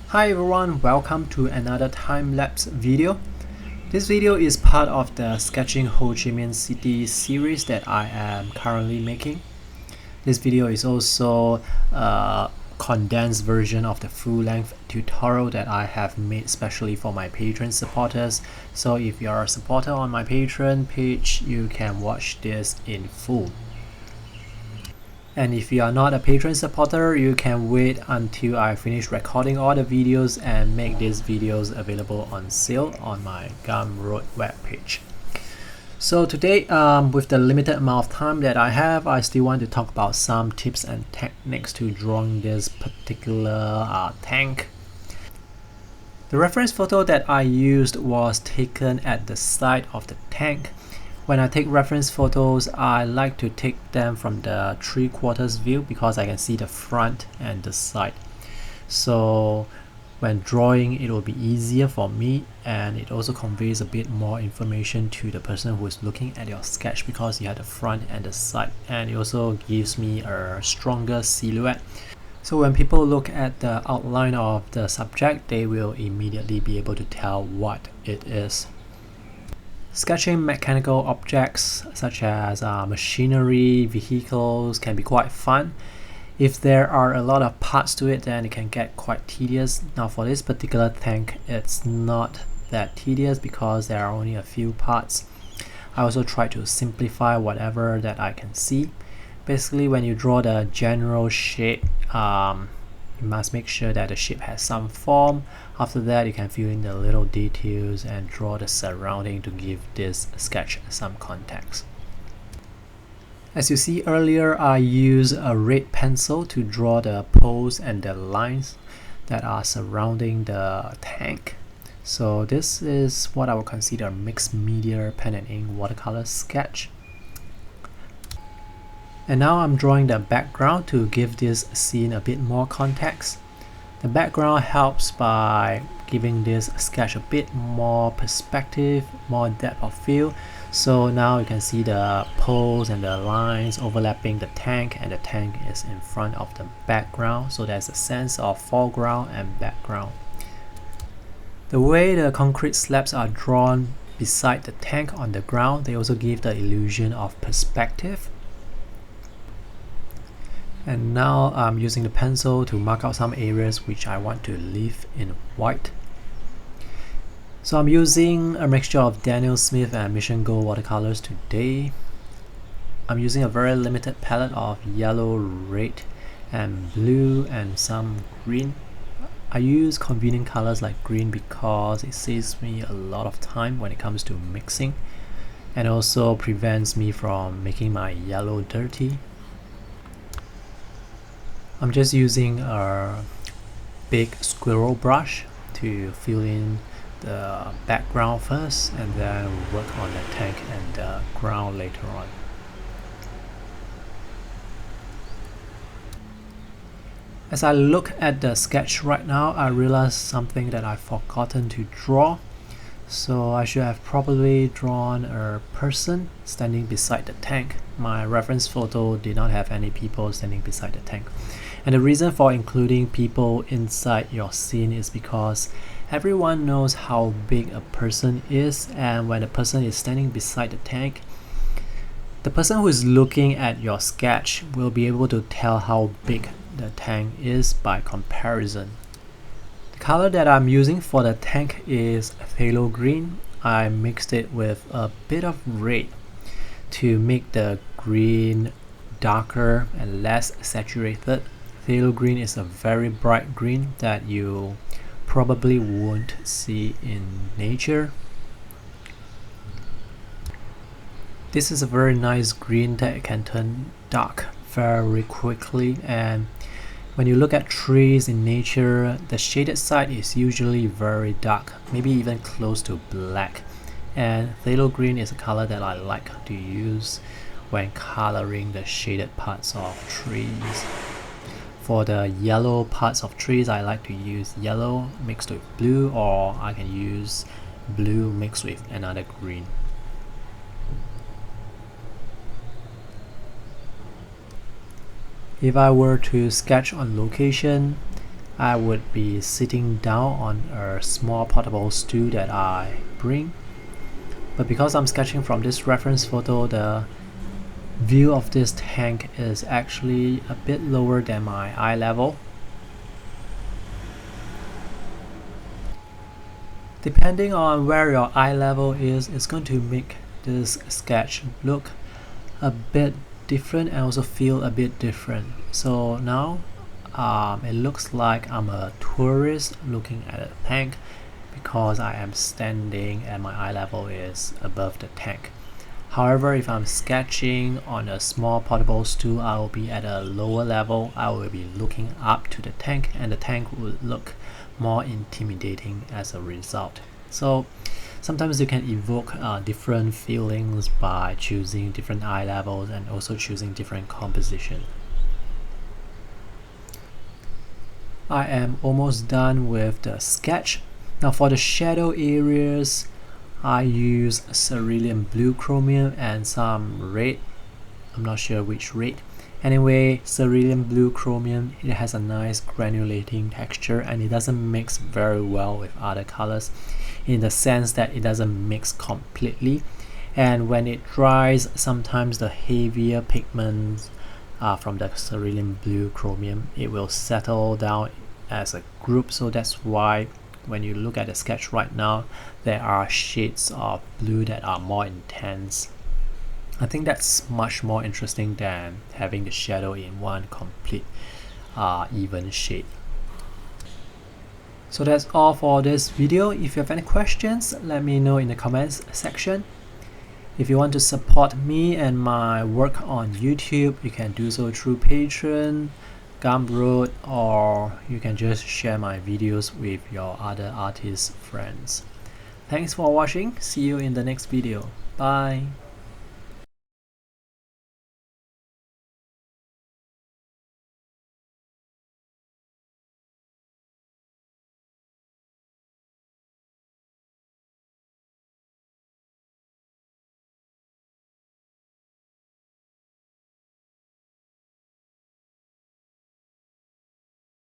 Hi everyone, welcome to another time-lapse video. This video is part of the Sketching Ho Chi Minh City series that I am currently making. This video is also a condensed version of the full-length tutorial that I have made specially for my Patreon supporters. So if you're a supporter on my Patreon page, you can watch this in full. And if you are not a Patreon supporter, you can wait until I finish recording all the videos and make these videos available on sale on my Gumroad webpage. So today, with the limited amount of time that I have, I still want to talk about some tips and techniques to drawing this particular tank. The reference photo that I used was taken at the side of the tank. When I take reference photos, I like to take them from the 3/4 view because I can see the front and the side. So when drawing, it will be easier for me, and it also conveys a bit more information to the person who is looking at your sketch because you have the front and the side, and it also gives me a stronger silhouette. So when people look at the outline of the subject, they will immediately be able to tell what it is. Sketching mechanical objects such as machinery, vehicles can be quite fun. If there are a lot of parts to it, then it can get quite tedious. Now for this particular tank, it's not that tedious because there are only a few parts. I also try to simplify whatever that I can see. Basically, when you draw the general shape, you must make sure that the shape has some form. After that, you can fill in the little details and draw the surrounding to give this sketch some context. As you see earlier, I use a red pencil to draw the poles and the lines that are surrounding the tank. So this is what I would consider a mixed media pen and ink watercolor sketch. And now I'm drawing the background to give this scene a bit more context. The background helps by giving this sketch a bit more perspective, more depth of field. So now you can see the poles and the lines overlapping the tank, and the tank is in front of the background. So there's a sense of foreground and background. The way the concrete slabs are drawn beside the tank on the ground, they also give the illusion of perspective. And now I'm using the pencil to mark out some areas which I want to leave in white. So I'm using a mixture of Daniel Smith and Mission Gold watercolors today. I'm using a very limited palette of yellow, red, and blue, and some green. I use convenient colors like green because it saves me a lot of time when it comes to mixing, and also prevents me from making my yellow dirty. I'm just using a big squirrel brush to fill in the background first, and then work on the tank and the ground later on. As I look at the sketch right now, I realize something that I've forgotten to draw. So I should have probably drawn a person standing beside the tank. My reference photo did not have any people standing beside the tank. And the reason for including people inside your scene is because everyone knows how big a person is, and when a person is standing beside the tank, the person who is looking at your sketch will be able to tell how big the tank is by comparison. The color that I'm using for the tank is phthalo green. I mixed it with a bit of red to make the green darker and less saturated. Phthalo green is a very bright green that you probably won't see in nature. This is a very nice green that can turn dark very quickly, and when you look at trees in nature, the shaded side is usually very dark, maybe even close to black. And phthalo green is a color that I like to use when coloring the shaded parts of trees. For the yellow parts of trees, I like to use yellow mixed with blue, or I can use blue mixed with another green. If I were to sketch on location, I would be sitting down on a small portable stool that I bring. But because I'm sketching from this reference photo, the view of this tank is actually a bit lower than my eye level. Depending on where your eye level is, it's going to make this sketch look a bit different and also feel a bit different. So now it looks like I'm a tourist looking at a tank because I am standing and my eye level is above the tank. However, if I'm sketching on a small portable stool, I will be at a lower level. I will be looking up to the tank, and the tank will look more intimidating as a result. So sometimes you can evoke different feelings by choosing different eye levels and also choosing different composition. I am almost done with the sketch. Now for the shadow areas, I use cerulean blue chromium and some red. I'm not sure which red. Anyway, cerulean blue chromium, it has a nice granulating texture and it doesn't mix very well with other colors in the sense that it doesn't mix completely. And when it dries, sometimes the heavier pigments from the cerulean blue chromium, it will settle down as a group. So that's why when you look at the sketch right now, there are shades of blue that are more intense. I think that's much more interesting than having the shadow in one complete even shade. So that's all for this video. If you have any questions, let me know in the comments section. If you want to support me and my work on YouTube, you can do so through Patreon, Gumroad, or you can just share my videos with your other artist friends. Thanks for watching. See you in the next video. Bye.